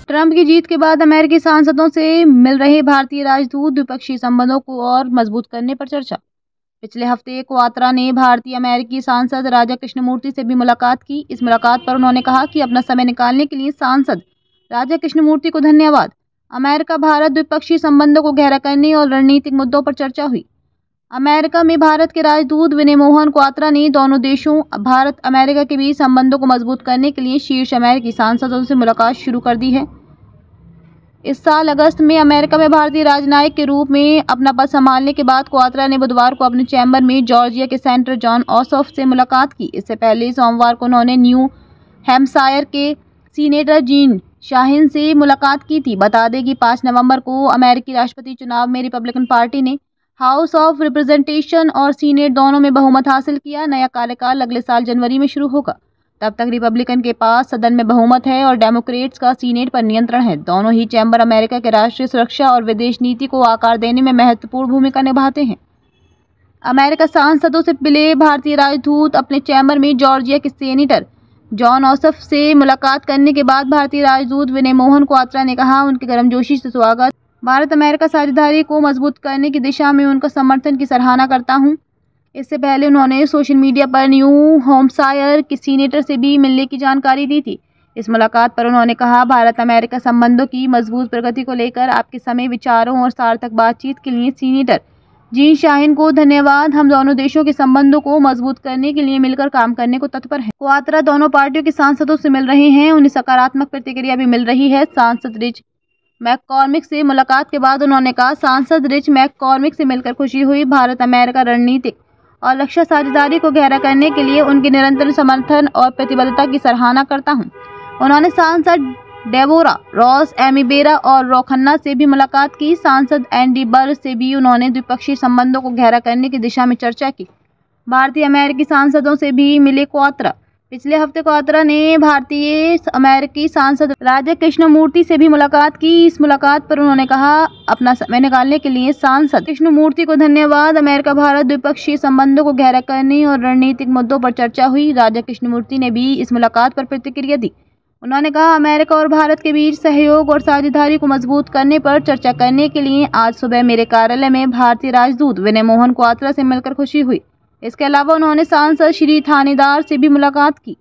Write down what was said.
Trump की जीत के बाद अमेरिकी सांसदों से मिल रहे भारतीय राजदूत द्विपक्षीय संबंधों को और मजबूत करने पर चर्चा। पिछले हफ्ते क्वात्रा ने भारतीय अमेरिकी सांसद राजा कृष्णमूर्ति से भी मुलाकात की। इस मुलाकात पर उन्होंने कहा कि अपना समय निकालने के लिए सांसद राजा कृष्णमूर्ति को धन्यवाद। अमेरिका भारत द्विपक्षीय संबंधों को गहरा करने और रणनीतिक मुद्दों पर चर्चा हुई। अमेरिका में भारत के राजदूत विनय मोहन क्वात्रा ने दोनों देशों भारत अमेरिका के बीच संबंधों को मजबूत करने के लिए शीर्ष अमेरिकी सांसदों से मुलाकात शुरू कर दी है। इस साल अगस्त में अमेरिका में भारतीय राजनयिक के रूप में अपना पद संभालने के बाद क्वात्रा ने बुधवार को अपने चैम्बर में जॉर्जिया के सेनेटर जॉन ऑसोफ से मुलाकात की। इससे पहले सोमवार को उन्होंने न्यू हैम्पशायर के सीनेटर जीन शाहिन से मुलाकात की थी। बता दें कि 5 नवंबर को अमेरिकी राष्ट्रपति चुनाव में रिपब्लिकन पार्टी ने हाउस ऑफ रिप्रेजेंटेशन और सीनेट दोनों में बहुमत हासिल किया। नया कार्यकाल अगले साल जनवरी में शुरू होगा। तब तक रिपब्लिकन के पास सदन में बहुमत है और डेमोक्रेट्स का सीनेट पर नियंत्रण है। दोनों ही चैम्बर अमेरिका के राष्ट्रीय सुरक्षा और विदेश नीति को आकार देने में महत्वपूर्ण भूमिका निभाते हैं। अमेरिका सांसदों से मिले भारतीय राजदूत अपने चैम्बर में जॉर्जिया के सेनेटर जॉन ऑसफ से मुलाकात करने के बाद भारतीय राजदूत विनय मोहन क्वात्रा ने कहा, उनके गर्मजोशी से स्वागत। भारत अमेरिका साझेदारी को मजबूत करने की दिशा में उनका समर्थन की सराहना करता हूं। इससे पहले उन्होंने सोशल मीडिया पर न्यू हैम्पशायर के सीनेटर से भी मिलने की जानकारी दी थी। इस मुलाकात पर उन्होंने कहा, भारत अमेरिका संबंधों की मजबूत प्रगति को लेकर आपके समय, विचारों और सार्थक बातचीत के लिए सीनेटर जीन शाहिन को धन्यवाद। हम दोनों देशों के संबंधों को मजबूत करने के लिए मिलकर काम करने को तत्पर हैं। क्वात्रा दोनों पार्टियों के सांसदों से मिल रहे हैं। उन्हें सकारात्मक प्रतिक्रिया भी मिल रही है। सांसद रिच मैककॉर्मिक से मुलाकात के बाद उन्होंने कहा, सांसद रिच मैककॉर्मिक से मिलकर खुशी हुई। भारत अमेरिका रणनीतिक और रक्षा साझेदारी को गहरा करने के लिए उनके निरंतर समर्थन और प्रतिबद्धता की सराहना करता हूं। उन्होंने सांसद डेबोरा रॉस एमिबेरा और रो खन्ना से भी मुलाकात की। सांसद एंडी बर से भी उन्होंने द्विपक्षीय संबंधों को गहरा करने की दिशा में चर्चा की। भारतीय अमेरिकी सांसदों से भी मिले क्वात्रा। पिछले हफ्ते क्वात्रा ने भारतीय अमेरिकी सांसद राजा कृष्णमूर्ति से भी मुलाकात की। इस मुलाकात पर उन्होंने कहा, अपना समय निकालने के लिए सांसद कृष्णमूर्ति को धन्यवाद। अमेरिका भारत द्विपक्षीय संबंधों को गहरा करने और रणनीतिक मुद्दों पर चर्चा हुई। राजा कृष्णमूर्ति ने भी इस मुलाकात पर प्रतिक्रिया दी। उन्होंने कहा, अमेरिका और भारत के बीच सहयोग और साझेदारी को मजबूत करने पर चर्चा करने के लिए आज सुबह मेरे कार्यालय में भारतीय राजदूत विनय मोहन क्वात्रा से मिलकर खुशी हुई। इसके अलावा उन्होंने सांसद श्री थानेदार से भी मुलाकात की।